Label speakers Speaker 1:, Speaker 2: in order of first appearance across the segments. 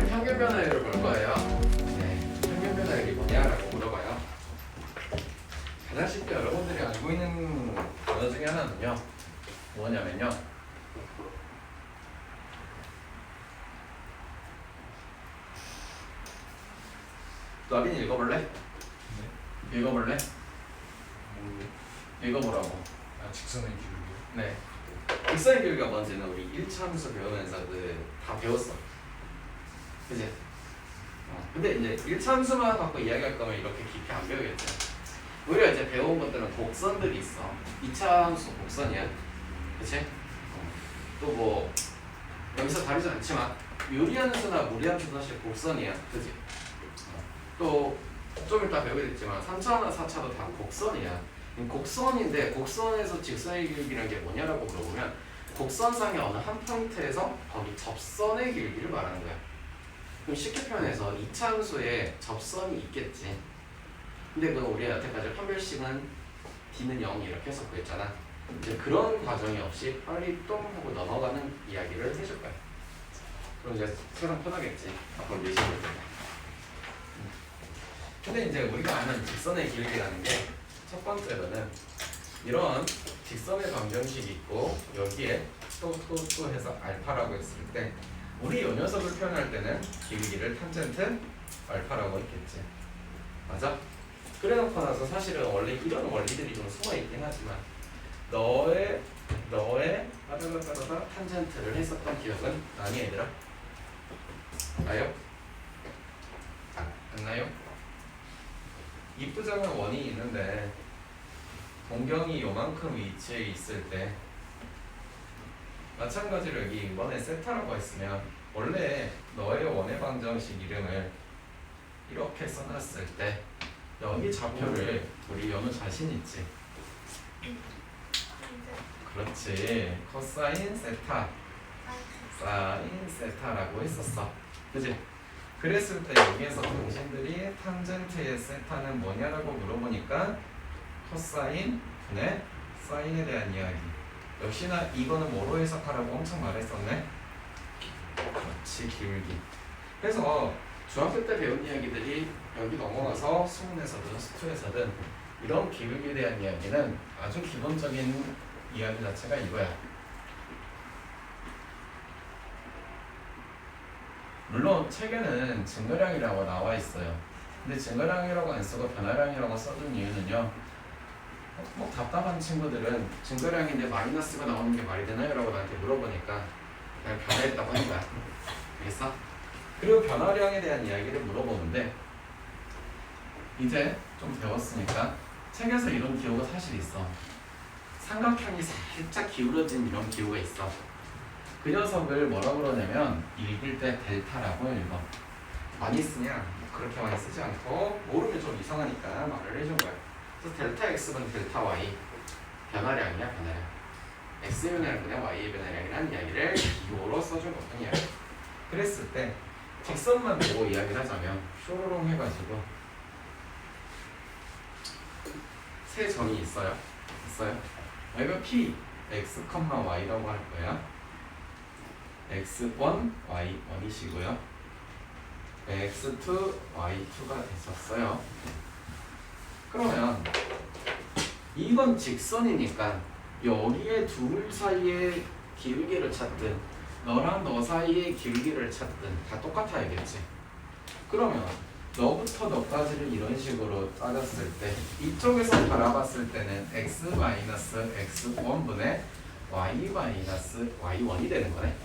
Speaker 1: 평균 변화율을 볼 거예요. 평균 변화율이 뭐냐라고 물어봐요. 가장 쉽게 여러분들이 알고 있는 단어 중에 하나는요. 뭐냐면요. 나빈이 읽어볼래? 네. 읽어볼래? 읽어보라고.
Speaker 2: 아, 직선의 기울기요?
Speaker 1: 네. 직선의 기울기가 뭔지는 우리 1차 함수 배우면서 다 배웠어. 그치? 근데 이제 1차 함수만 갖고 이야기할 거면 이렇게 깊이 안 배우겠죠. 우리가 이제 배운 것들은 곡선들이 있어. 2차 함수 곡선이야. 그치? 또 뭐 여기서 다르지 않지만 유리함수나 무리함수도 사실 곡선이야. 그치? 또 좀 이따 배우겠지만 3차나 4차도 다 곡선이야. 곡선인데 곡선에서 직선의 길기라는 게 뭐냐라고 물어보면 곡선상의 어느 한 포인트에서 거기 접선의 길기를 말하는 거야. 그럼 쉽게 표현해서 2차 함수에 접선이 있겠지. 근데 그 우리 여태까지 판별식은 D는 0 이렇게 해서 구했잖아. 이제 그런 과정이 없이 빨리 똥 하고 넘어가는 이야기를 해줄 거야. 그럼 이제 세상 편하겠지. 앞으로 예시 볼 때. 근데 이제 우리가 아는 직선의 길기라는 게 첫 번째로는 이런 직선의 방정식이 있고 여기에 또 해서 알파라고 했을 때 우리 요 녀석을 표현할 때는 길기를 탄젠트 알파라고 했겠지. 맞아? 그래놓고 나서 사실은 원래 이런 원리들이 좀 숨어있긴 하지만 너의 따다다다다 탄젠트를 했었던 기억은 나니 얘들아? 나요? 안 나요? 이쁘장한 원이 있는데 동경이 요만큼 위치에 있을 때 마찬가지로 여기 이번에 세타라고 했으면 원래 너의 원의 방정식 이름을 이렇게 써놨을 때 여기 좌표를 우리 연우 자신 있지? 그렇지. 코사인 세타 사인 세타라고 했었어. 그치? 그랬을 때 여기에서 당신들이 탄젠트의 세타는 뭐냐라고 물어보니까 코사인 분의 사인에 대한 이야기. 역시나 이거는 뭐로 해석하라고 엄청 말했었네. 그렇지, 기울기. 그래서 중학교 때 배운 이야기들이 여기 넘어가서 수문에서든 수투에서든 이런 기울기에 대한 이야기는 아주 기본적인 이야기 자체가 이거야. 물론 책에는 증거량이라고 나와 있어요. 근데 증거량이라고 안 쓰고 변화량이라고 써준 이유는요. 뭐 답답한 친구들은 증거량인데 마이너스가 나오는 게 말이 되나요? 라고 나한테 물어보니까 그냥 변화했다고 하는 거야. 알겠어? 그리고 변화량에 대한 이야기를 물어보는데 이제 좀 배웠으니까 책에서 이런 기호가 사실 있어. 삼각형이 살짝 기울어진 이런 기호가 있어. 그 녀석을 뭐라고 그러냐면 읽을 때 델타라고 읽어. 많이 쓰냐? 그렇게 많이 쓰지 않고 모르면 좀 이상하니까 말을 해준 거야. 그래서 델타 x분 델타 y 변화량이야, 변화량. x의 변화량 그냥 y의 변화량이라는 이야기를 기호로 써준 거군요. 그랬을 때 직선만 보고 이야기를 하자면 쇼로롱 해가지고 세 점이 있어요. 여기가 p x, y라고 할 거야. x1, y1이시고요. x2, y2가 됐었어요. 그러면 이건 직선이니까 여기에 둘 사이의 기울기를 찾든 너랑 너 사이의 기울기를 찾든 다 똑같아야겠지. 그러면 너부터 너까지를 이런 식으로 따졌을 때 이쪽에서 바라봤을 때는 x-x1분의 y-y1이 되는 거네.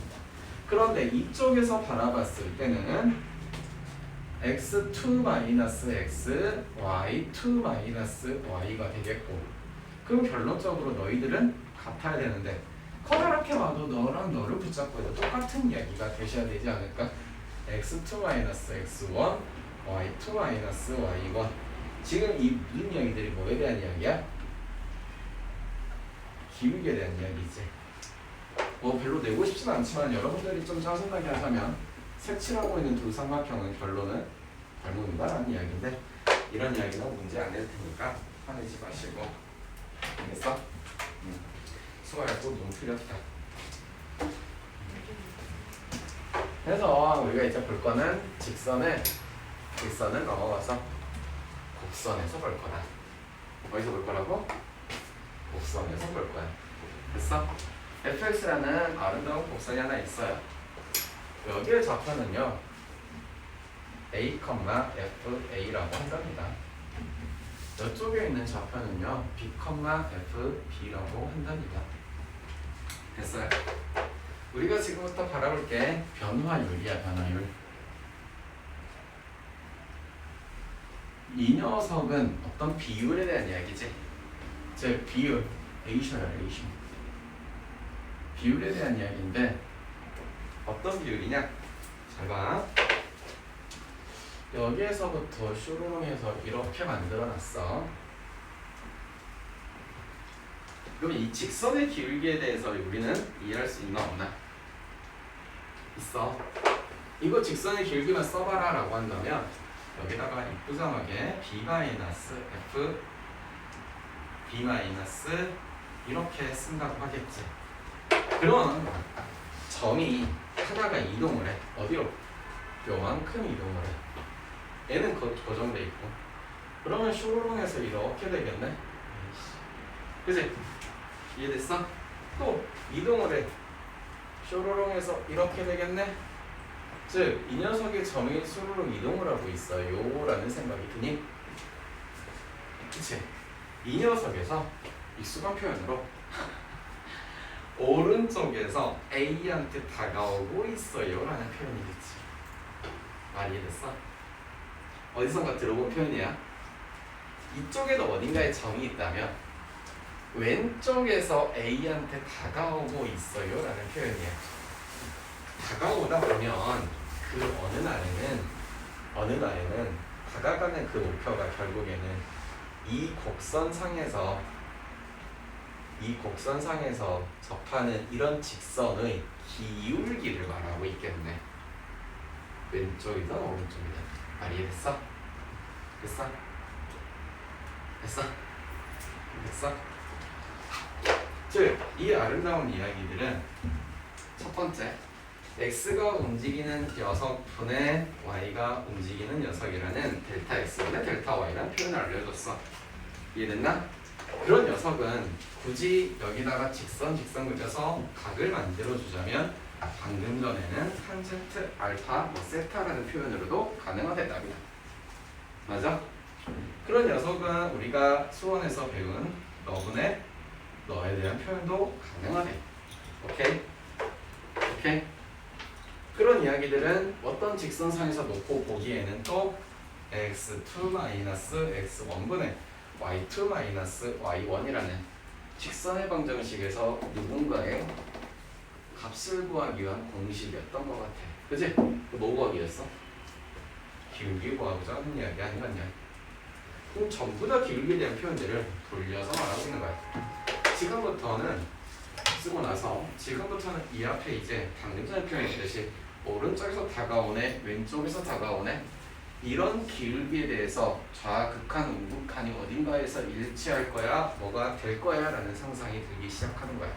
Speaker 1: 그런데 이쪽에서 바라봤을 때는 x2-x, y2-y가 되겠고, 그럼 결론적으로 너희들은 같아야 되는데 커다랗게 봐도 너랑 너를 붙잡고 해도 똑같은 이야기가 되셔야 되지 않을까? x2-x1, y2-y1. 지금 이 무슨 이야기들이 뭐에 대한 이야기야? 기울기에 대한 이야기지. 뭐 별로 내고 싶진 않지만 여러분들이 좀 짜증나게 하자면 색칠하고 있는 두 삼각형은 결론은 닮음이다라는 이야기인데, 이런 이야기는 문제 안 낼 테니까 화내지 마시고. 알겠어? 수고하고 너무 틀렸다. 그래서 우리가 이제 볼 거는 직선을 넘어가서 곡선에서 볼 거다. 어디서 볼 거라고? 곡선에서 볼 거야. 됐어? fx라는 아름다운 곡선이 하나 있어요. 여기의 좌표는요 a, fa라고 한답니다. 이쪽에 있는 좌표는요 b, fb라고 한답니다. 됐어요? 우리가 지금부터 바라볼 게 변화율이야. 변화율. 이 녀석은 어떤 비율에 대한 이야기지. 즉 비율, 레이셔야 레이셔. 비율에 대한 이야기인데 어떤 비율이냐? 잘 봐. 여기에서부터 슈로롱해서 이렇게 만들어놨어. 그럼 이 직선의 기울기에 대해서 우리는 이해할 수 있나 없나? 있어. 이거 직선의 기울기만 써봐라 라고 한다면 여기다가 이쁘장하게 b-f, b- 이렇게 쓴다고 하겠지. 그럼 점이 하나가 이동을 해. 어디로? 요만큼 이동을 해. 얘는 고정돼 있고. 그러면 슈로롱에서 이렇게 되겠네. 그치? 이해됐어? 또 이동을 해. 슈로롱에서 이렇게 되겠네. 즉, 이 녀석의 점이 슈로롱 이동을 하고 있어요 라는 생각이 드니? 그치? 이 녀석에서 이 수학 표현으로 오른쪽에서 A한테 다가오고 있어요 라는 표현이겠지. 말 이해됐어? 어디선가 들어본 표현이야. 이쪽에도 어딘가에 점이 있다면 왼쪽에서 A한테 다가오고 있어요 라는 표현이야. 다가오다 보면 그 어느 날에는 다가가는 그 목표가 결국에는 이 곡선상에서 접하는 이런 직선의 기울기를 말하고 있겠네. 왼쪽이든 오른쪽이든. 말 이해됐어? 됐어? 즉, 이 아름다운 이야기들은 첫 번째, x가 움직이는 녀석분의 y가 움직이는 녀석이라는 델타 x분의 델타 y라는 표현을 알려줬어. 이해됐나? 그런 녀석은 굳이 여기다가 직선 그려서 각을 만들어주자면 방금 전에는 탄젠트 알파, 세타라는 표현으로도 가능하답니다. 맞아? 그런 녀석은 우리가 수원에서 배운 너분의 너에 대한 표현도 가능하대. 오케이? 그런 이야기들은 어떤 직선상에서 놓고 보기에는 또 x2-x1분의 y2-y1이라는 직선의 방정식에서 누군가의 값을 구하기 위한 공식이었던 것 같아. 그치? 뭐 구하기 위해서? 기울기 구하고자 하는 이야기 아니겠냐? 그럼 전부 다 기울기에 대한 표현들을 돌려서 말하고 있는 거야. 지금부터는 쓰고 나서 지금부터는 이 앞에 이제 방금 전에 표현했듯이 오른쪽에서 다가오네 왼쪽에서 다가오네 이런 기울기에 대해서 좌극한 우극한이 어딘가에서 일치할 거야 뭐가 될 거야 라는 상상이 들기 시작하는 거야.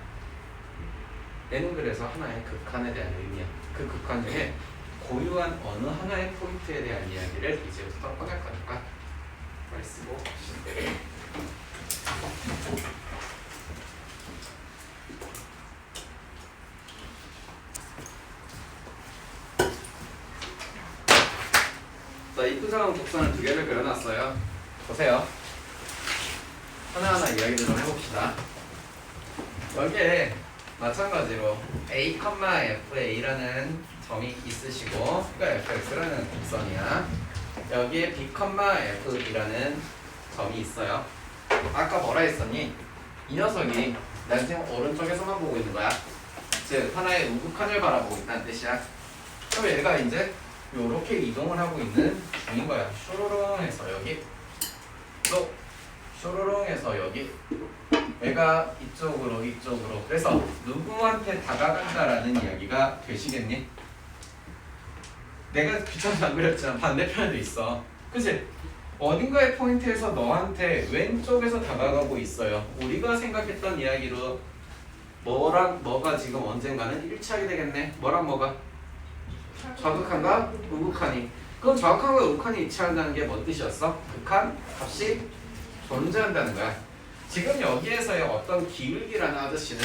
Speaker 1: 얘는 그래서 하나의 극한에 대한 의미야. 그 극한 중에 고유한 어느 하나의 포인트에 대한 이야기를 이제부터 꺼낼 거니까 빨리 쓰고 자, 이쁘장한 곡선을 두 개를 그려놨어요. 보세요. 하나하나 이야기를 좀 해봅시다. 여기에 마찬가지로 A, FA라는 점이 있으시고 그러니까 FX라는 곡선이야. 여기에 B, F이라는 점이 있어요. 아까 뭐라 했었니? 이 녀석이 난 지금 오른쪽에서만 보고 있는 거야. 즉 하나의 우극한을 바라보고 있다는 뜻이야. 그럼 얘가 이제 요렇게 이동을 하고 있는 중인 거야. 슈루룽해서 여기 또 슈루룽해서 여기 얘가 이쪽으로 그래서 누구한테 다가간다라는 이야기가 되시겠니? 내가 귀찮아서 안 그렸지만 반대편에도 있어. 그치? 어딘가의 포인트에서 너한테 왼쪽에서 다가가고 있어요. 우리가 생각했던 이야기로 뭐랑 뭐가 지금 언젠가는 일치하게 되겠네. 뭐랑 뭐가? 좌극한과 우극한이. 그럼 좌극한과 우극한이 일치한다는 게 뭔 뜻이었어? 극한 값이 존재한다는 거야. 지금 여기에서의 어떤 기울기라는 아저씨는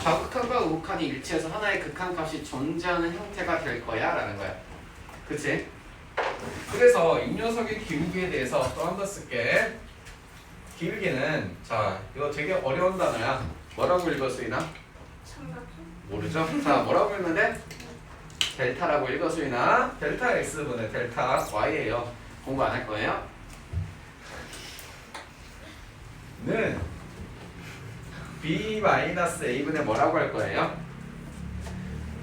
Speaker 1: 좌극한과 우극한이 일치해서 하나의 극한 값이 존재하는 형태가 될 거야 라는 거야. 그치? 그래서 이 녀석의 기울기에 대해서 또 한 번 쓸게. 기울기는 자 이거 되게 어려운 단어야. 뭐라고 읽을 수 있나? 모르죠? 자 뭐라고 읽는데? 델타라고 읽을 수 있나? 델타 x분의 델타 y예요. 공부 안 할 거예요? 는 b-a분의 뭐라고 할 거예요?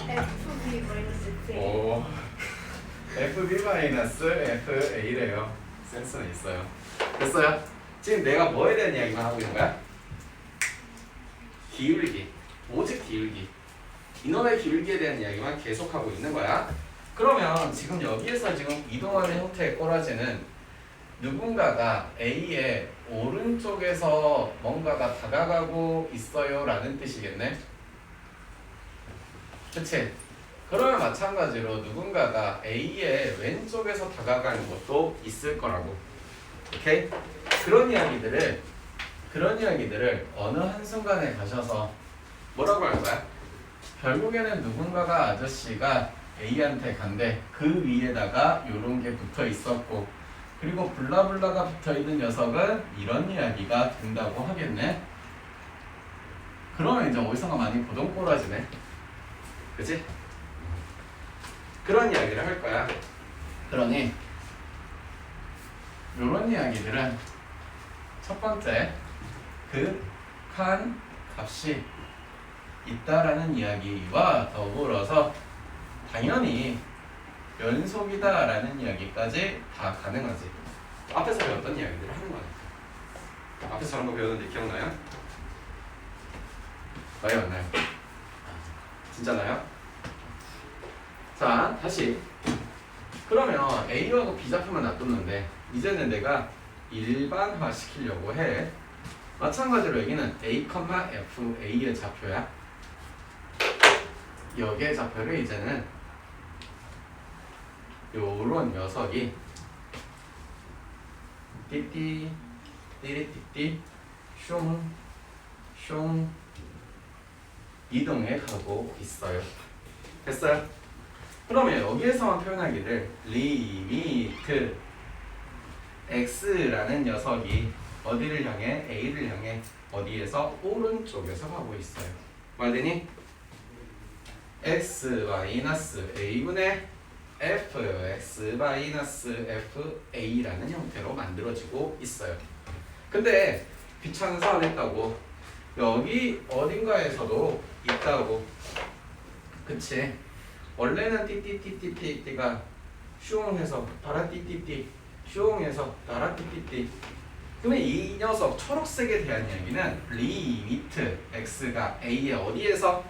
Speaker 2: FB-A.
Speaker 1: 오, fb-fa래요. 센스는 있어요. 됐어요? 지금 내가 뭐에 대한 이야기만 하고 있는 거야? 기울기, 오직 기울기. 이놈의 기울기에 대한 이야기만 계속하고 있는 거야. 그러면 지금 여기에서 지금 이동하는 형태의 꼬라지는 누군가가 A의 오른쪽에서 뭔가가 다가가고 있어요 라는 뜻이겠네. 그치? 그러면 마찬가지로 누군가가 A의 왼쪽에서 다가가는 것도 있을 거라고. 오케이? 그런 이야기들을 어느 한순간에 가셔서 뭐라고 할 거야? 결국에는 누군가가 아저씨가 A한테 간대. 그 위에다가 요런 게 붙어 있었고 그리고 블라블라가 붙어있는 녀석은 이런 이야기가 된다고 하겠네. 그러면 이제 어디선가 많이 보던 꼬라지네. 그치? 그런 이야기를 할 거야. 그러니 요런 이야기들은 첫 번째 극한 값이 있다라는 이야기와 더불어서 당연히 연속이다라는 이야기까지 다 가능하지. 앞에서 배웠던 이야기들을 하는 거야. 앞에서 저런 거 배웠는데 기억나요? 나요 안 나요? 진짜 나요? 자 다시 그러면 A하고 B 좌표만 놔뒀는데 이제는 내가 일반화 시키려고 해. 마찬가지로 여기는 A, F, A의 좌표야. 여기의 좌표를 이제는 요런 녀석이 띠띠 띠리띠띠 슝슝 이동해 가고 있어요. 됐어요? 그러면 여기에서만 표현하기를 리미트 x라는 녀석이 어디를 향해? A를 향해 어디에서? 오른쪽에서 가고 있어요. 말되니? x-a분의 fx-fa라는 형태로 만들어지고 있어요. 근데 귀찮아서 안 했다고 여기 어딘가에서도 있다고. 그치? 원래는 띠띠띠띠띠가 슝해서 다라띠띠띠 슝해서 다라띠띠띠 그러면 이 녀석 초록색에 대한 이야기는 리미트 x가 a의 어디에서?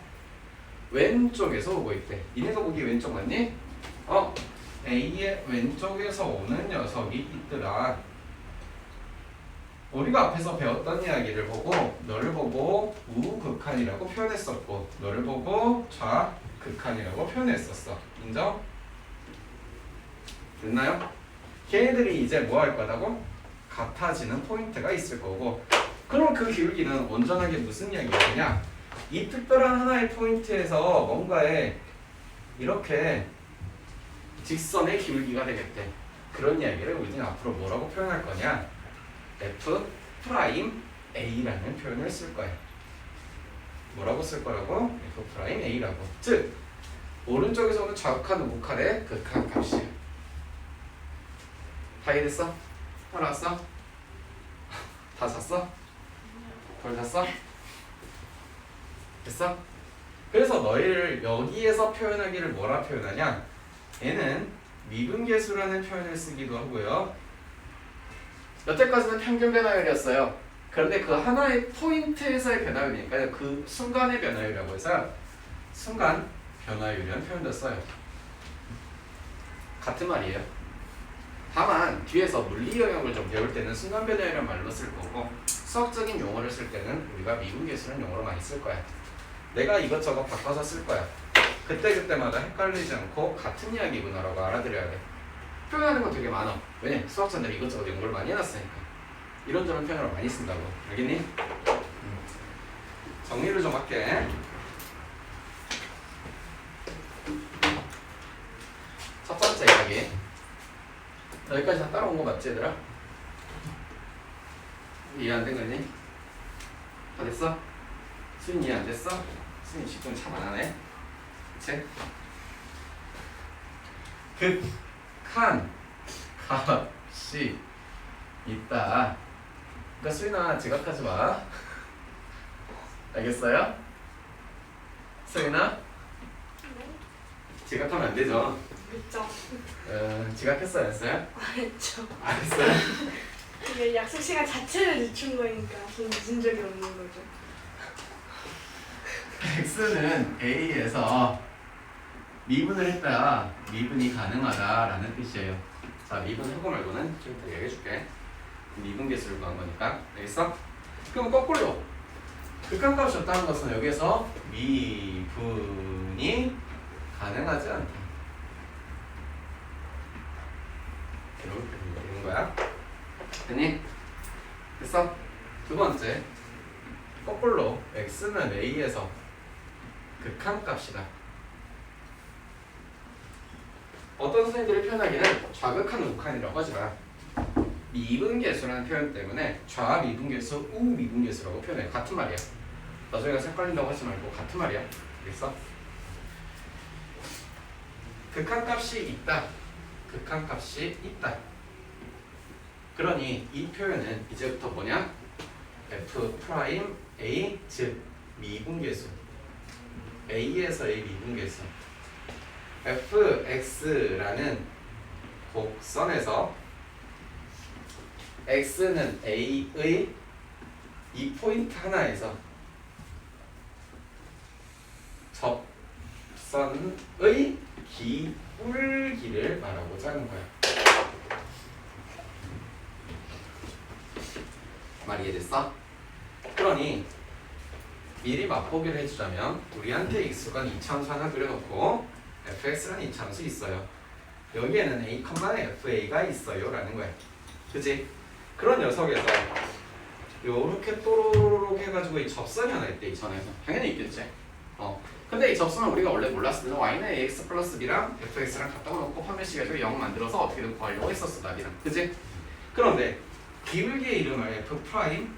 Speaker 1: 왼쪽에서 오고 있대. 니네가 보기 왼쪽 맞니? a의 왼쪽에서 오는 녀석이 있더라. 우리가 앞에서 배웠던 이야기를 보고 너를 보고 우극한이라고 표현했었고 너를 보고 좌극한이라고 표현했었어. 인정? 됐나요? 걔네들이 이제 뭐 할 거다고? 같아지는 포인트가 있을 거고 그럼 그 기울기는 온전하게 무슨 이야기냐? 이 특별한 하나의 포인트에서 뭔가에 이렇게 직선의 기울기가 되겠대. 그런 이야기를 우리는 앞으로 뭐라고 표현할 거냐? F 프라임 A라는 표현을 쓸 거야. 뭐라고 쓸 거라고? F 프라임 A라고. 즉 오른쪽에서 오는 좌극한 우극한의 극한 값이야. 다 이해됐어? 다 나왔어? 다 잤어? 덜 잤어? 됐어? 그래서 너희를 여기에서 표현하기를 뭐라 표현하냐? 얘는 미분계수라는 표현을 쓰기도 하고요. 여태까지는 평균 변화율이었어요. 그런데 그 하나의 포인트에서의 변화율이니까 그 순간의 변화율이라고 해서 순간 변화율이라는 표현도 써요. 같은 말이에요. 다만 뒤에서 물리 영역을 좀 배울 때는 순간 변화율이라는 말로 쓸 거고 수학적인 용어를 쓸 때는 우리가 미분계수라는 용어로 많이 쓸 거야. 내가 이것저것 바꿔서 쓸 거야. 그때그때마다 헷갈리지 않고 같은 이야기구나라고 알아들여야 돼. 표현하는 거 되게 많아. 왜냐? 수학자들이 이것저것 연구를 많이 해놨으니까. 이런저런 표현을 많이 쓴다고. 알겠니? 정리를 좀 할게. 첫 번째 이야기. 여기까지 다 따라온 거 맞지 얘들아? 이해 안 된 거니? 다 됐어? 수인 이해 안 됐어? 수인 집중 참 안 하네. 그치? 극한 값이 있다. 그러니까 수인아 지각하지 마. 알겠어요? 수인아? 지각하면 안 되죠?
Speaker 2: 그쵸.
Speaker 1: 지각했어요? 안 했어요?
Speaker 2: 안 했죠.
Speaker 1: 안 했어요?
Speaker 2: 이게 약속 시간 자체를 늦춘 거니까 전 늦은 적이 없는 거죠.
Speaker 1: x는 a에서 미분을 했다. 미분이 가능하다라는 뜻이에요. 자, 미분 하고 말고는 좀 이따 얘기해줄게. 미분 계수를 구한 거니까. 알겠어? 그럼 거꾸로 극한값이 없다는 것은 여기에서 미분이 가능하지 않다. 이렇게 되는 거야. 됐니? 됐어? 두 번째, 거꾸로 x는 a에서 극한값이다. 어떤 선생님들이 표현하기는 좌극한 우극한이라고 하지만 미분계수라는 표현 때문에 좌미분계수, 우미분계수라고 표현해. 같은 말이야. 나중에 가서 헷갈린다고 하지 말고 같은 말이야. 알겠어? 극한값이 있다. 극한값이 있다. 그러니 이 표현은 이제부터 뭐냐? f 프라임 a 즉 미분계수 a에서 a 미분계수 fx라는 곡선에서 x는 a의 이 포인트 하나에서 접선의 기울기를 말하고자 하는 거야. 말 이해됐어? 그러니 미리 맛보기를 해주자면 우리한테 x가 2차함수 하나 그려놓고 fx라는 2차함수 있어요. 여기에는 a, fa가 있어요 라는 거야. 그치? 그런 녀석에서 요렇게 또로록 해가지고 이 접선이 하나 있대. 이 전에서 당연히 있겠지. 근데 이 접선은 우리가 원래 몰랐을 때는 y는 ax 플러스 b랑 fx랑 갖다가 놓고 판별식 해가지고 0 만들어서 어떻게든 구하려고 했었어 답이랑. 그치? 그런데 기울기의 이름을 f 프라임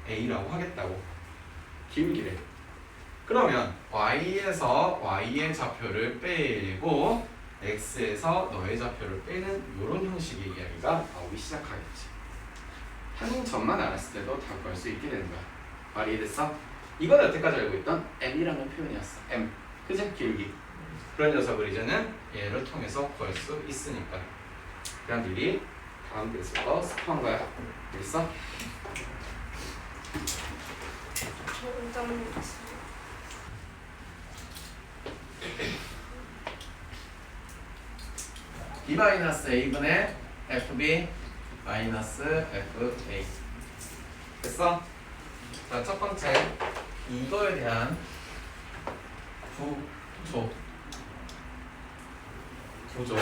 Speaker 1: a라고 하겠다고. 기울기를. 그러면 y에서 y의 좌표를 빼고 x에서 너의 좌표를 빼는 이런 형식의 이야기가 나오기 시작하겠지. 한 점만 알았을 때도 다 구할 수 있게 되는 거야. 말이 이해됐어? 이건 여태까지 알고 있던 m이라는 표현이었어. m. 그치? 기울기. 그런 녀석을 이제는 얘를 통해서 구할 수 있으니까. 그냥 미리 다 다음 글 쓸 거 스포한 거야. 있어?
Speaker 2: 저 일단 보겠습니다.
Speaker 1: b-a분의 fb 마이너스 fa 됐어? 자, 첫 번째 이거에 대한 구조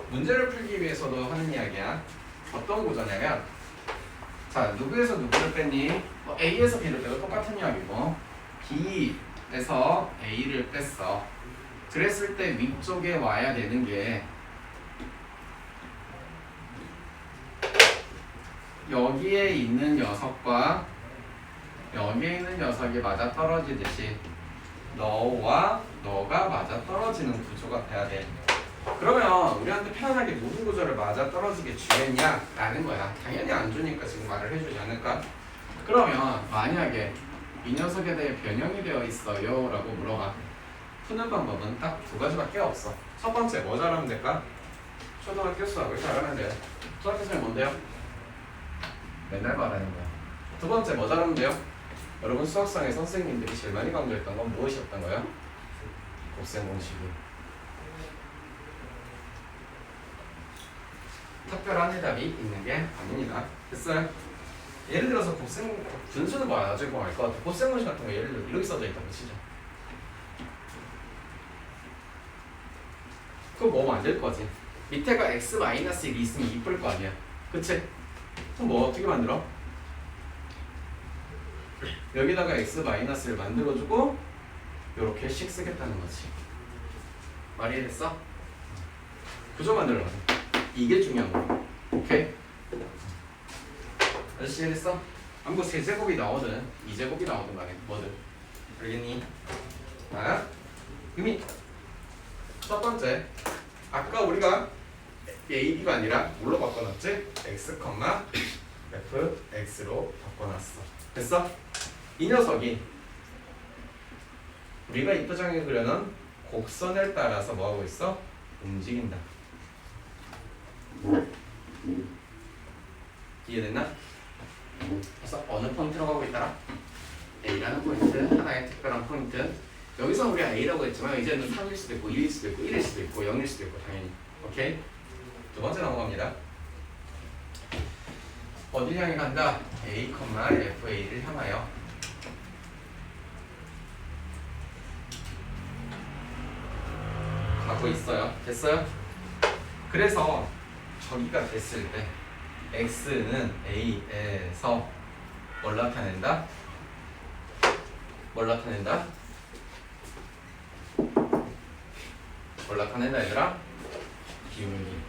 Speaker 1: 문제를 풀기 위해서도 하는 이야기야. 어떤 구조냐면 자, 누구에서 누구를 뺐니? A에서 B를 빼도 똑같은 이야기고 B에서 A를 뺐어. 그랬을 때 위쪽에 와야 되는 게 여기에 있는 녀석과 여기에 있는 녀석이 맞아 떨어지듯이 너와 너가 맞아 떨어지는 구조가 돼야 돼. 그러면 우리한테 편안하게 모든 구조를 맞아 떨어지게 주겠냐? 라는 거야. 당연히 안 주니까 지금 말을 해주지 않을까? 그러면 만약에 이 녀석에 대해 변형이 되어 있어요 라고 물어봐. 푸는 방법은 딱 두 가지밖에 없어. 첫 번째 뭐 잘하면 될까? 초등학교 수학을 잘하면 돼. 초등학교 수학이 뭔데요? 맨날 말하는 거야. 두 번째 뭐 잘하면 돼요? 여러분 수학상에 선생님들이 제일 많이 강조했던 건 무엇이었던 거예요? 곱셈 공식이. 특별한 해답이 있는 게 아닙니다. 됐어요? 예를 들어서 곱셈 분수는 뭐 나중에 보면 알 것 같아. 곱셈 공식 같은 거 예를 들어 이렇게 써져 있다고 치자. 그럼 뭐 만들 거지? 밑에가 x-1이 있으면 이쁠 거 아니야. 그치? 그럼 뭐 어떻게 만들어? 여기다가 x-를 만들어주고 요렇게씩 쓰겠다는 거지. 말이 됐어? 구조 만들어가자. 이게 중요한 거야. 오케이? 아저씨 이해됐어? 아무 세제곱이 나오든 2제곱이 나오든 간에 뭐든 알겠니? 자, 의미 첫 번째 아까 우리가 A, B가 아니라 뭘로 바꿔놨지? x, f, x로 바꿔놨어. 됐어? 이 녀석이 우리가 이 표정에 그려놓은 곡선을 따라서 뭐하고 있어? 움직인다. 이해됐나? 그래서 어느 포인트로 가고 있더라? A라는 포인트, 하나의 특별한 포인트. 여기서 우리가 A라고 했지만 이제는 3일 수도 있고 1일 수도 있고 1일 수도 있고 0일 수도 있고 당연히. 오케이? 두 번째 넘어갑니다. 어딜 향해 간다? A, FA를 향하여 가고 있어요. 됐어요? 그래서 저기가 됐을 때 X는 A에서 뭘 나타낸다? 뭘 나타낸다? 뭘 나타낸다 얘들아? 기울기.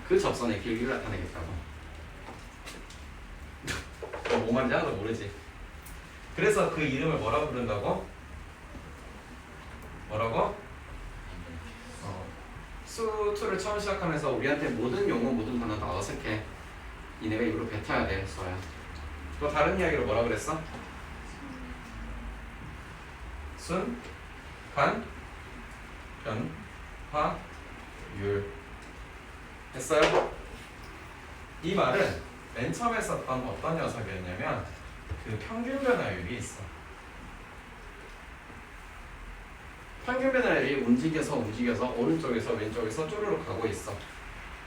Speaker 1: 그 접선의 길이를 나타내겠다고. 뭐 말인지 하나도 모르지. 그래서 그 이름을 뭐라고 부른다고? 뭐라고? 수2를 처음 시작하면서 우리한테 모든 용어 모든 단어 다 어색해. 이내가 입으로 뱉어야 돼. 수아야. 또 다른 이야기로 뭐라 그랬어? 순, 간, 변, 화, 율. 됐어요? 이 말은 맨 처음에 썼던 어떤 녀석이었냐면 그 평균 변화율이 있어. 평균 변화율이 움직여서 오른쪽에서 왼쪽에서 쪼르륵 가고 있어.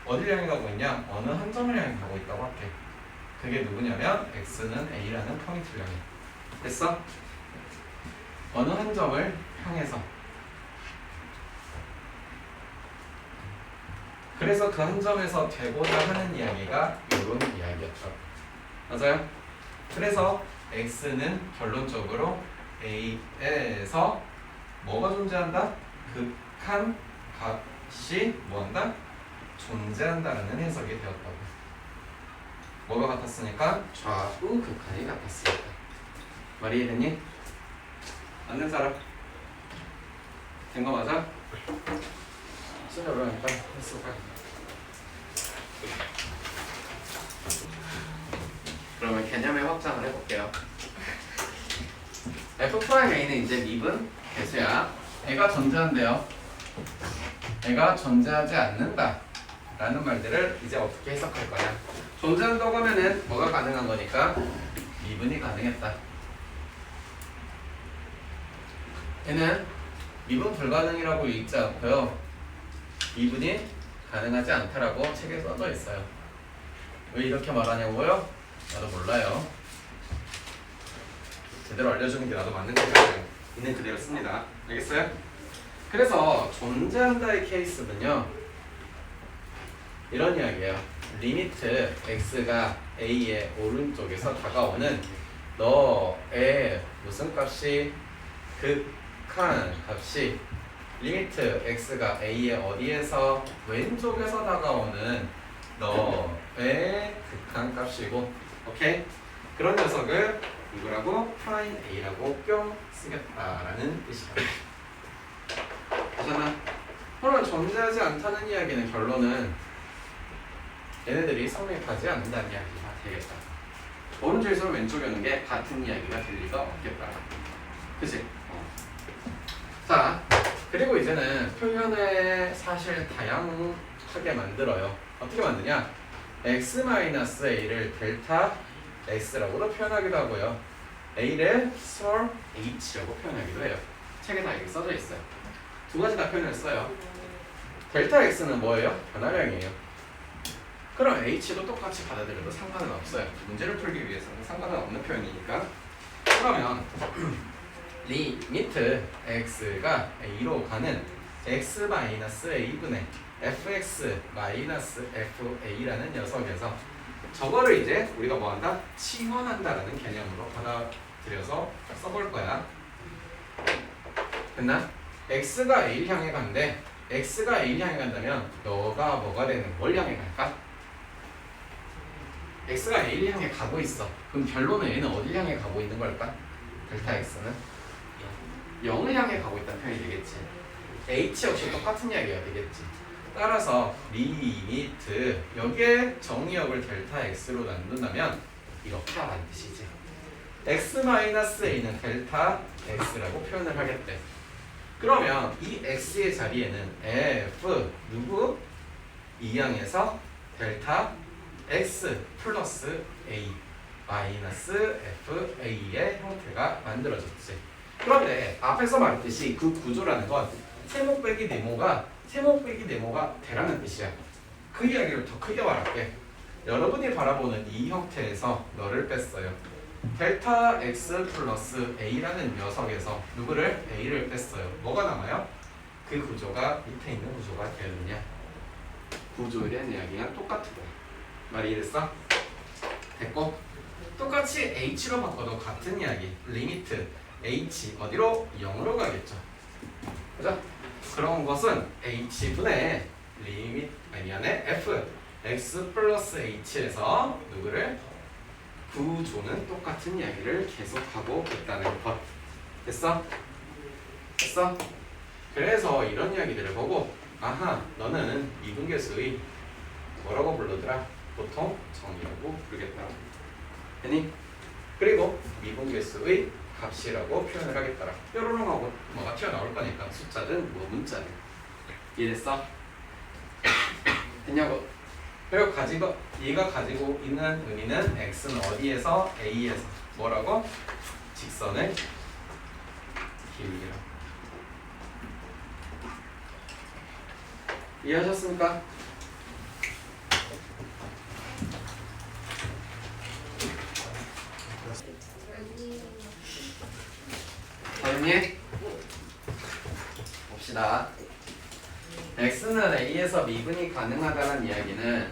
Speaker 1: 어딜 향해 가고 있냐? 어느 한 점을 향해 가고 있다고 할게. 그게 누구냐면 x는 a라는 포인트를 향해. 됐어? 어느 한 점을 향해서. 그래서 그 한 점에서 되고자 하는 이야기가 이런 이야기였죠. 맞아요? 그래서 x는 결론적으로 a에서 뭐가 존재한다? 극한 값이 뭐한다? 존재한다라는 해석이 되었다고. 뭐가 같았으니까? 좌우 극한이 같았으니까. 말이 이해됐니? 맞는 사람? 된 거 맞아? 진짜 어려우니까 했을까? 그러면 개념의 확장을 해볼게요. F'A는 이제 밉은 개수야. 애가 존재한대요. 애가 존재하지 않는다. 라는 말들을 이제 어떻게 해석할 거냐. 존재한다고 하면은 뭐가 가능한 거니까 미분이 가능했다. 얘는 미분 불가능이라고 읽지 않고요. 미분이 가능하지 않다라고 책에 써져 있어요. 왜 이렇게 말하냐고요? 나도 몰라요. 제대로 알려주는 게 나도 맞는 거니까 있는 그대로 씁니다. 알겠어요? 그래서 존재한다의 케이스는요. 이런 이야기예요. 리미트 x가 a의 오른쪽에서 다가오는 너의 무슨 값이 극한 값이 리미트 x가 a의 어디에서 왼쪽에서 다가오는 너의 극한 값이고 오케이? 그런 녀석을 이거라고 프라임 a라고 뿅 쓰겠다라는 뜻이야. 그렇잖아. 그러면 존재하지 않다는 이야기는 결론은 얘네들이 성립하지 않는다는 이야기가 되겠다. 오른쪽에서 왼쪽에 오는 게 같은 이야기가 될 리가 없겠다. 그치? 자, 그리고 이제는 표현을 사실 다양하게 만들어요. 어떻게 만드냐? x-a를 델타 x라고도 표현하기도 하고요. a를 sol h라고 표현하기도 해요. 책에 다 이렇게 써져 있어요. 두 가지 다 표현을 써요. 델타 x는 뭐예요? 변화량이에요. 그럼 h도 똑같이 받아들여도 상관은 없어요. 문제를 풀기 위해서는 상관은 없는 표현이니까. 그러면 리미트 x가 a로 가는 x-a분의 fx-fa라는 녀석에서 저거를 이제 우리가 뭐한다? 치환한다라는 개념으로 받아들여서 써볼 거야. 됐나? x가 a를 향해 간대. x가 a를 향해 간다면 너가 뭐가 되는 뭘 향해 갈까? x가 a를 향해 가고 있어. 그럼 결론은 얘는 어디를 향해 가고 있는 걸까? 델타 x는 0을 향해 가고 있다는 표현이 되겠지. h 역시 똑같은 이야기가 되겠지. 따라서 리미트 여기에 정의역을 델타 x로 나눈다면 이렇게 하라는 뜻이지. x-a는 델타 x라고 표현을 하겠대. 그러면 이 x의 자리에는 f 누구? 이항에서 델타 x 플러스 a 마이너스 fa의 형태가 만들어졌지. 그런데 앞에서 말했듯이 그 구조라는 건 세모 빼기 네모가 되라는 뜻이야. 그 이야기를 더 크게 말할게. 여러분이 바라보는 이 형태에서 너를 뺐어요. 델타 x 플러스 a라는 녀석에서 누구를? a를 뺐어요. 뭐가 남아요? 그 구조가 밑에 있는 구조가 되느냐. 구조에 대한 이야기가 똑같은 거야. 말이 이해됐어? 됐고 똑같이 h로 바꿔도 같은 이야기. 리미트 h 어디로? 0으로 가겠죠. 그죠? 그런 것은 h분의 리미트 미안해 f x 플러스 h에서 누구를? 구조는 똑같은 이야기를 계속하고 있다는 것. 됐어? 됐어? 그래서 이런 이야기들을 보고 아하 너는 미분계수의 뭐라고 부르더라? 보통 정의라고 부르겠다. 되니? 그리고 미분계수의 값이라고 표현을 하겠더라. 뾰로롱 하고 뭐가 튀어나올 거니까 숫자든 뭐 문자든. 이해됐어? 됐냐고? 그리고 얘가 가지고 있는 의미는 x는 어디에서? a에서 뭐라고? 직선의 길이라. 이해하셨습니까? 선생님 봅시다. x는 a에서 미분이 가능하다는 이야기는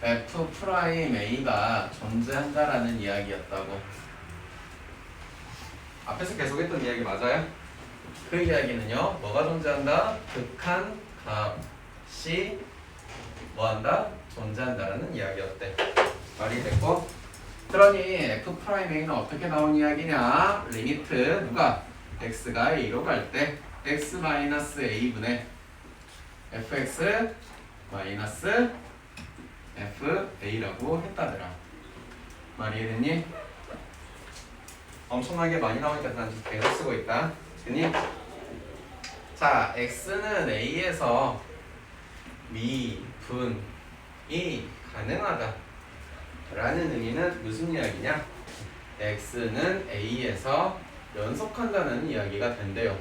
Speaker 1: f'a가 존재한다라는 이야기였다고. 앞에서 계속했던 이야기 맞아요? 그 이야기는요. 뭐가 존재한다? 극한 값이 뭐한다? 존재한다라는 이야기였대. 말이 됐고 그러니 f'a는 어떻게 나온 이야기냐? 리미트 누가? x가 a로 갈 때 x-a분의 fx 마이너스 fa라고 했다더라. 말이 이해됐니? 엄청나게 많이 나오니까 난 지금 계속 쓰고 있다. 됐니? 자, x는 a에서 분이 가능하다 라는 의미는 무슨 이야기냐? x는 a에서 연속한다는 이야기가 된대요.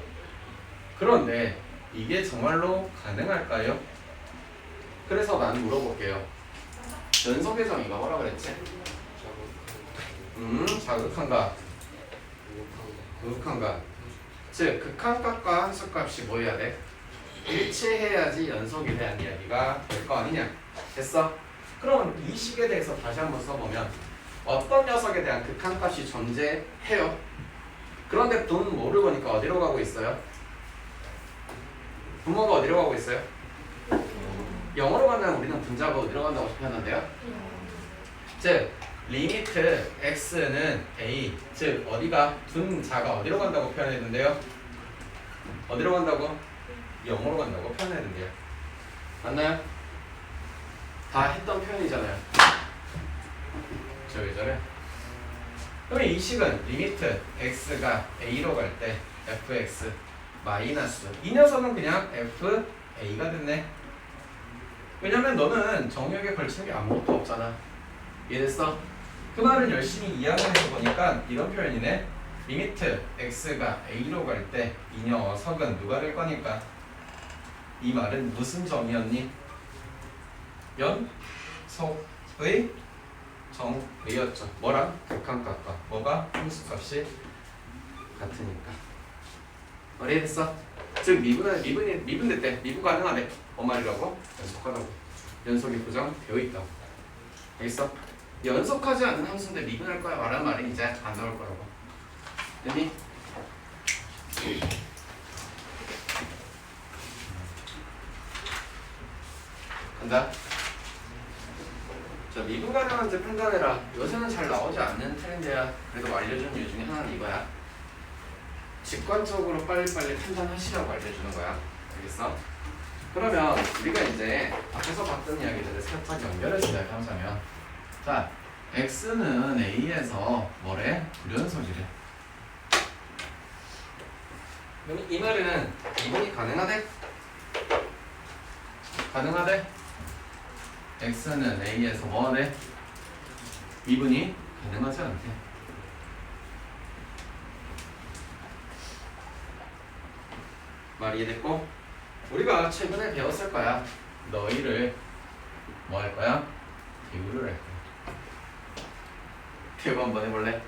Speaker 1: 그런데 이게 정말로 가능할까요? 그래서 나는 물어볼게요. 연속의 정의가 뭐라 그랬지? 자극한가? 극한가? 즉 극한값과 함수값이 뭐 해야 돼? 일치해야지 연속이 대한 이야기가 될 거 아니냐? 됐어? 그럼 이 식에 대해서 다시 한번 써보면 어떤 녀석에 대한 극한값이 존재해요? 그런데 분 뭐를 보니까 어디로 가고 있어요? 분모가 어디로 가고 있어요? 0으로 간다면 우리는 분자가 어디로 간다고 표현한대요? 즉 리미트 x는 a, 즉 어디가 분자가 어디로 간다고 표현했는데요? 어디로 간다고? 0으로 간다고 표현했는데요. 맞나요? 다 했던 표현이잖아요. 왜 저래? 그러면 이 식은 리미트 x가 a로 갈 때 fx 마이너스 이 녀석은 그냥 fa가 됐네. 왜냐면 너는 정역에 걸치는 게 아무것도 없잖아. 이해됐어? 그 말은 열심히 이야기해서 보니까 이런 표현이네. 리미트 x가 a로 갈 때 이 녀석은 누가 될 거니까? 이 말은 무슨 정이었니? 연속의 정의였죠. 뭐랑? 극한값과 뭐가? 함수값이 같으니까. 이해됐어? 즉 미분될 때 미분 가능하대. 뭔 말이라고? 연속하다고. 연속이 고정되어 있다고. 알겠어? 연속하지 않는 함수인데 미분할 거야 말하는 말이 이제 안 나올 거라고. 됐니? 간다. 자, 미분 가능한지 판단해라. 요새는 잘 나오지 않는 트렌드야. 그래도 알려주는 이유 중에 하나는 이거야. 직관적으로 빨리빨리 판단하시라고 알려주는 거야. 알겠어? 그러면 우리가 이제 앞에서 봤던 이야기들을 살짝 연결해서 이야기하자면, 자, x는 a에서 뭐래? 불연속이래. 이 말은 미분이 가능하대? 가능하대? x는 a에서 뭐하대? 미분이 가능하지 않대. 말 이해됐고? 우리가 최근에 배웠을 거야. 너희를 뭐 할 거야? 비교를 할 거야. 비교 한번 해볼래?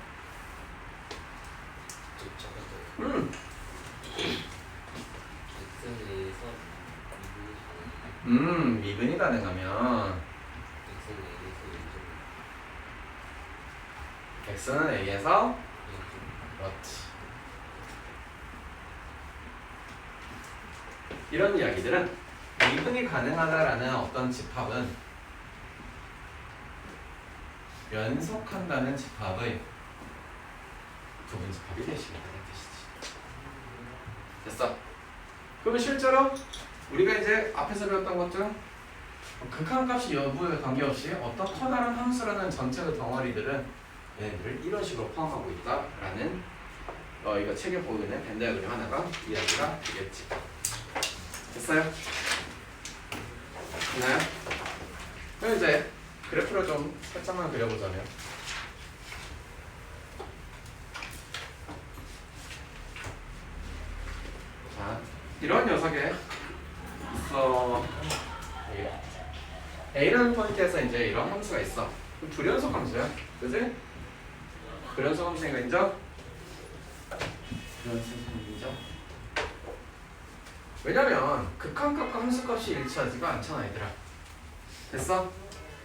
Speaker 1: 미분이 가능하면 x는 a에서 그렇지. 이런 이야기들은 미분이 가능하다라는 어떤 집합은 연속한다는 집합의 부분 집합이 되시겠다는 뜻이지. 됐어? 그러면 실제로 우리가 이제 앞에서 배웠던 것 중 극한값이 여부에 관계없이 어떤 커다란 함수라는 전체의 덩어리들은 얘네들을 이런 식으로 포함하고 있다라는 이거 책에 보이는 벤 다이어그램 하나가 이야기가 되겠지. 됐어요? 됐나요? 그럼 이제 그래프를 좀 살짝만 그려보자면, 자, 이런 녀석에 있어. A라는 포인트에서 이제 이런 함수가 있어. 그럼 불연속 함수야. 그지? 불연속 함수니까 인정? 불연속 함수 인정? 왜냐면 극한값과 함수값이 일치하지가 않잖아 얘들아. 됐어?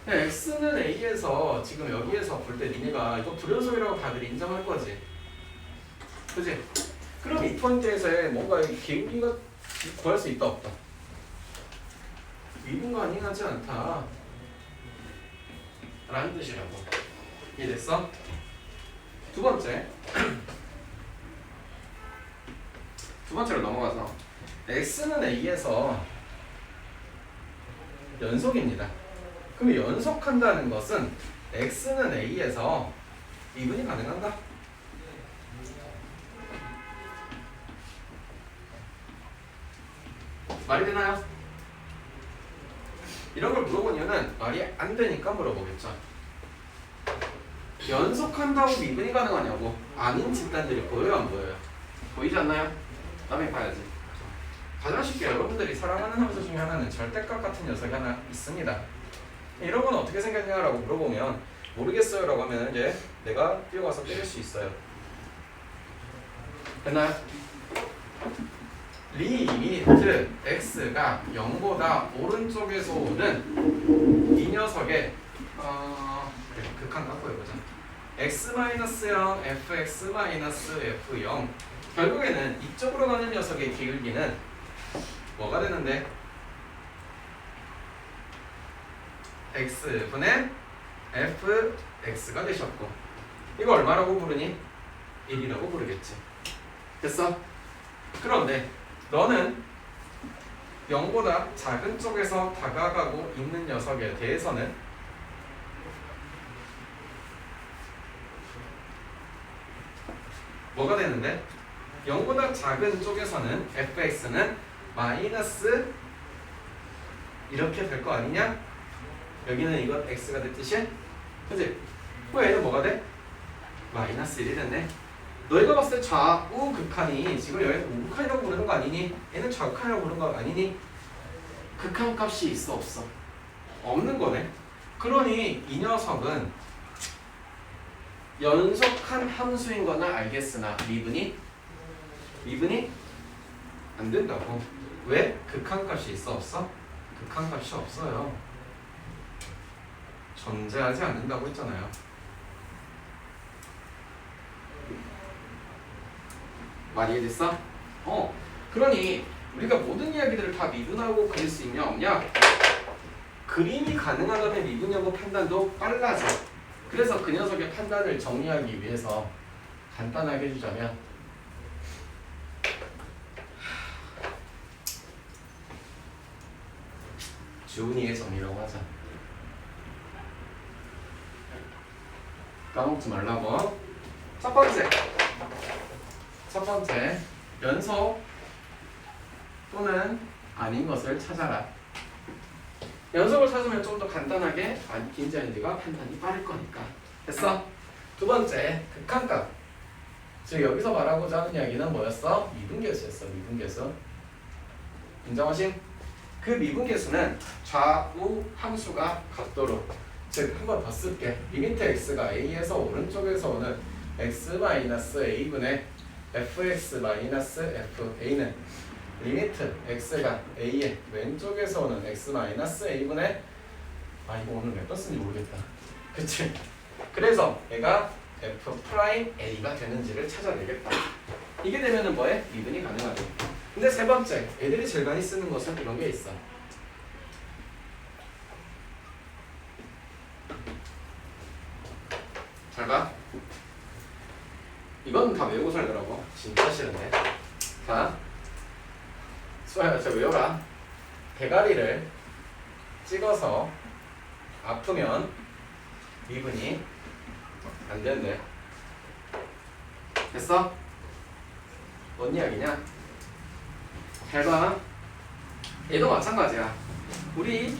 Speaker 1: x는 a에서 지금 여기에서 볼 때 니네가 이거 불연속이라고 다들 인정할 거지. 그지? 그럼 이 포인트에서 뭔가 기울기가 구할 수 있다 없다? 미분과 가능하지 않다 라는 뜻이라고. 이해됐어? 두 번째로 넘어가서 x는 a에서 연속입니다. 그럼 연속한다는 것은 x는 a에서 미분이 가능한가? 말이 되나요? 이런 걸 물어본 이유는 말이 안 되니까 물어보겠죠. 연속한다고 미분이 가능하냐고. 아닌 집단들이 보여요 안 보여요? 보이지 않나요? 다음에 봐야지. 가장 쉽게 여러분들이 사랑하는 함수 중에 하나는 절대값 같은 녀석이 하나 있습니다. 이런 건 어떻게 생겼냐라고 물어보면 모르겠어요 라고 하면 이제 내가 뛰어가서 때릴 수 있어요. 됐나요? 리미트 x가 0보다 오른쪽에서 오는 이 녀석의 그래, 극한 갖고 해보자. x-0 fx-f0 결국에는 이쪽으로 가는 녀석의 기울기는 뭐가 되는데? x분의 fx가 되셨고 이거 얼마라고 부르니? 1이라고 부르겠지. 됐어? 그런데 너는 0보다 작은 쪽에서 다가가고 있는 녀석에 대해서는 뭐가 되는데? 0보다 작은 쪽에서는 fx는 마이너스 이렇게 될 거 아니냐? 여기는 이건 x가 됐듯이? 그치? 그럼 얘는 뭐가 돼? 마이너스 1이 됐네. 너희가 봤을 때 좌우 극한이 지금 여기서 우극한이라고 부르는 거 아니니? 얘는 좌극한이라고 부르는 거 아니니? 극한 값이 있어 없어? 없는 거네. 그러니 이 녀석은 연속한 함수인 거는 알겠으나 미분이 안 된다고. 왜? 극한 값이 있어 없어? 극한 값이 없어요. 존재하지 않는다고 했잖아요. 말이 이해됐어? 그러니 우리가 모든 이야기들을 다 미분하고 그릴 수 있냐 없냐? 그림이 가능하다면 미분 여부 판단도 빨라져. 그래서 그 녀석의 판단을 정리하기 위해서 간단하게 해주자면 주은이의 정리라고 하자. 까먹지 말라고. 첫 번째 연속 또는 아닌 것을 찾아라. 연속을 찾으면 좀 더 간단하게 아닌지 아닌지가 판단이 빠를 거니까. 됐어? 두 번째 극한값. 즉 여기서 말하고자 하는 이야기는 뭐였어? 미분계수였어. 미분계수. 인정하심? 그 미분계수는 좌우 함수가 같도록, 즉 한 번 더 쓸게. 리미트 x가 a에서 오른쪽에서 오는 x-a분의 fx-f a는 리미트 x가 a의 왼쪽에서 오는 x-a분의 이거 오늘 몇 번 쓴지 모르겠다. 그치? 그래서 얘가 f'a가 되는지를 찾아내겠다. 이게 되면은 뭐해? 미분이 가능하죠. 근데 세 번째, 애들이 제일 많이 쓰는 것은 이런 게 있어. 잘 봐. 이건 다 외우고 살더라고. 진짜 싫은데. 자, 수아야, 저 외워라. 대가리를 찍어서 아프면 미분이 안 된대. 됐어? 뭔 이야기냐? 잘 봐. 얘도 마찬가지야. 우리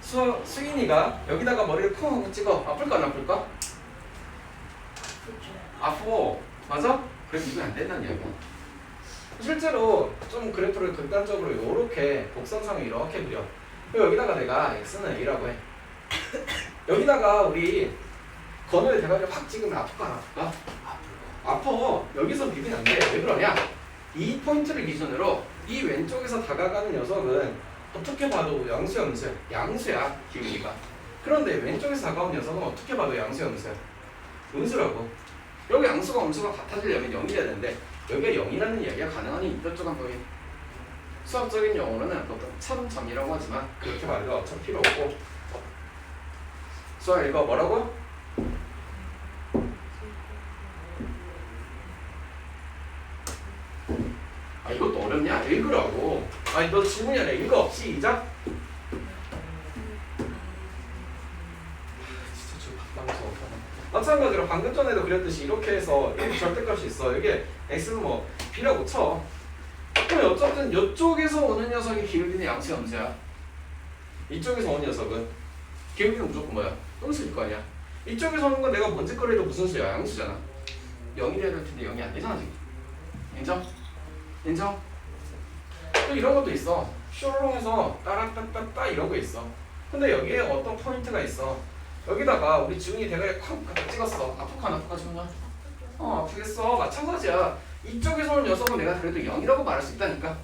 Speaker 1: 수인이가 여기다가 머리를 쿵 하고 찍어. 아플까 안 아플까? 아프. 맞아? 그럼 미분이 안 된다는 이야기야. 실제로 좀 그래프를 극단적으로 이렇게 곡선상에 이렇게 그려. 여기다가 내가 x는 a라고 해. 여기다가 우리 건우의 대가리를 확 찍으면 아플까 안 아플까? 아파. 여기서 미분이 안 돼. 왜 그러냐? 이 포인트를 기준으로 이 왼쪽에서 다가가는 녀석은 어떻게 봐도 양수야 기울기가. 그런데 왼쪽에서 다가온 녀석은 어떻게 봐도 양수야 음수라고. 여기 양수가 음수가 같아지려면 0이 돼야 되는데 여기가 0이라는 이야기가 가능하니 이쪽 한번 수학적인 용어로는 보통 참점이라고 하지만 그렇게 말해도 어차피 필요 없고. 수학 읽어. 뭐라고? 이것도 어렵냐? 읽으라고. 너 질문이 아니라 읽어. 시작. 진짜 좀 답답해서. 마찬가지로 방금 전에도 그렸듯이 이렇게 해서 이렇게 절대값이 있어. 여기에 x는 뭐 b라고 쳐. 그럼 어쨌든 이쪽에서 오는 녀석이 기울기는 양수야 음수야? 이쪽에서 온 녀석은 기울기는 무조건 뭐야? 음수일 거 아니야. 이쪽에서 오는 건 내가 뭔 짓거리 해도 무슨 수야? 양수잖아. 0이 돼야 될 텐데 0이 안 되잖아 지금. 인정? 인정? 또 이런 것도 있어. 슈어롱에서 따라따따따 이런 거 있어. 근데 여기에 어떤 포인트가 있어. 여기다가 우리 지훈이 대가리 콱 갖다 찍었어. 아프까 안 아프까 지훈아? 아프겠어. 마찬가지야. 이쪽에서 온 녀석은 내가 그래도 0이라고 말할 수 있다니까.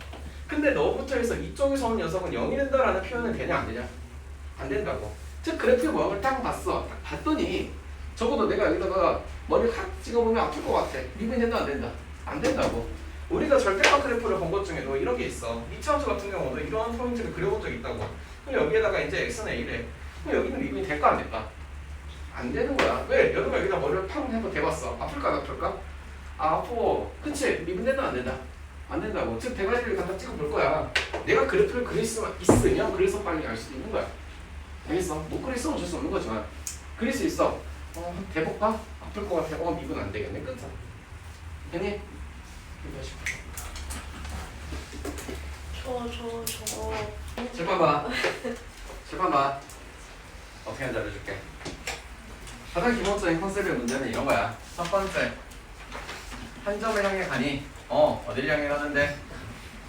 Speaker 1: 근데 너부터 해서 이쪽에서 온 녀석은 0이 된다라는 표현은 되냐 안 되냐? 안 된다고. 즉 그래프의 모양을 딱 봤어. 딱 봤더니 적어도 내가 여기다가 머리 확 찍어보면 아플 것 같아. 미분이 된다 안 된다? 안 된다고. 우리가 절대값 그래프를 본 것 중에도 이런 게 있어. 이차함수 같은 경우도 이런 포인트를 그려본 적이 있다고. 그럼 여기에다가 이제 x는 a래. 그럼 여기는 미분이 될까 안 될까? 안 되는 거야. 왜? 여기가 여기다 머리를 팍 해서 대봤어. 아플까 안 아플까? 아프. 그치? 미분 된다 안 된다? 안 된다고. 즉 대가리를 갖다 찍어볼 거야. 내가 그래프를 그릴 수 있으면 그래서 빨리 알 수도 있는 거야. 알겠어? 못 그릴 수는 어쩔 수 없는 거지만 그릴 수 있어. 대볼까? 아플 것 같아. 미분 안 되겠네. 끝. 됐니? 칠판 봐. 칠판 봐. 어떻게 하는지 알려줄게. 가장 기본적인 컨셉의 문제는 이런 거야. 첫 번째, 한 점을 향해 가니 어딜 향해 가는데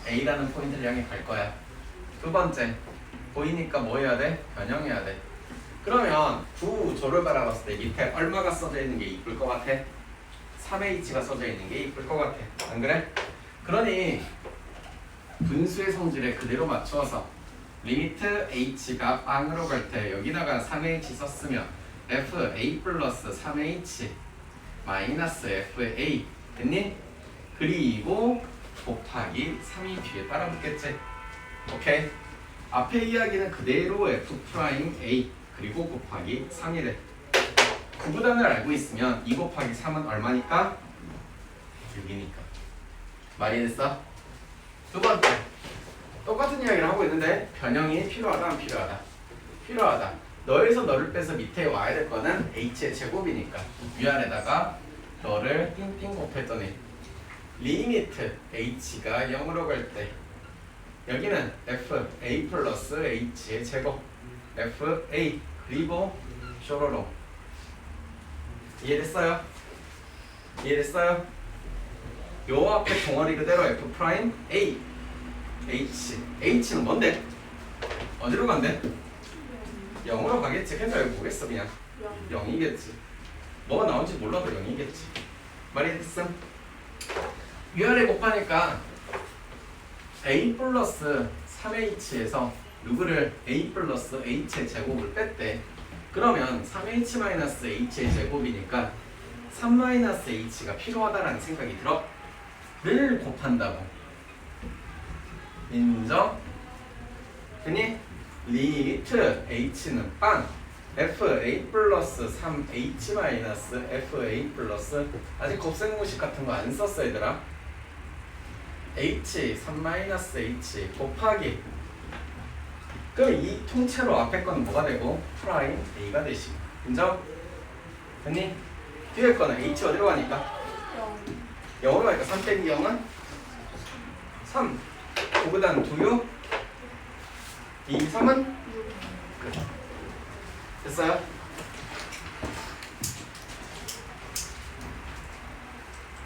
Speaker 1: A라는 포인트를 향해 갈 거야. 두 번째, 보이니까 뭐 해야 돼? 변형해야 돼. 그러면 구조를 바라봤을 때 밑에 얼마가 써져 있는 게 이쁠 것 같아? 3H가 써져 있는 게 이쁠 것 같아. 안 그래? 그러니 분수의 성질에 그대로 맞추어서 리미트 H가 빵으로 갈 때 여기다가 3H 썼으면 FA 플러스 3H 마이너스 FA 됐니? 그리고 곱하기 3이 뒤에 따라 붙겠지. 오케이? 앞에 이야기는 그대로 F'A 그리고 곱하기 3이래. 구구단을 알고 있으면 2 곱하기 3은 얼마니까? 6이니까. 말이 됐어? 두 번째, 똑같은 이야기를 하고 있는데 변형이 필요하다 안 필요하다? 필요하다. 너에서 너를 빼서 밑에 와야 될 거는 h의 제곱이니까 위아래다가 너를 띵띵 곱했더니 리미트 h가 0으로 갈 때 여기는 fa 플러스 h의 제곱 fa 그리고 쇼로로 이해됐어요? 이해됐어요? 요 앞에 덩어리 그대로 f 프라임 a h는 뭔데? 어디로 간대? 0으로 가겠지. 그러니까 여기 뭐겠어 그냥 0이겠지. 뭐가 나온지 몰라도 0이겠지. 말이 됐음? 위아래 곱하니까 a 플러스 3h에서 누구를 a 플러스 h의 제곱을 뺐대. 그러면 3h 마이너스 h의 제곱이니까 3 마이너스 h가 필요하다라는 생각이 들어? 를 곱한다고. 인정? 됐니? 리미트 h는 빵 fa 플러스 3h 마이너스 fa 플러스 아직 곱셈공식 같은 거 안 썼어 얘들아. h 3 마이너스 h 곱하기 그럼 이 통째로 앞에 거는 뭐가 되고 프라임 a가 되시고. 인정? 됐니? 뒤에 거는 h 어디로 가니까? 0으로 가니까 3 빼기 0은 3 9보단 2요 2, 3은? 됐어요?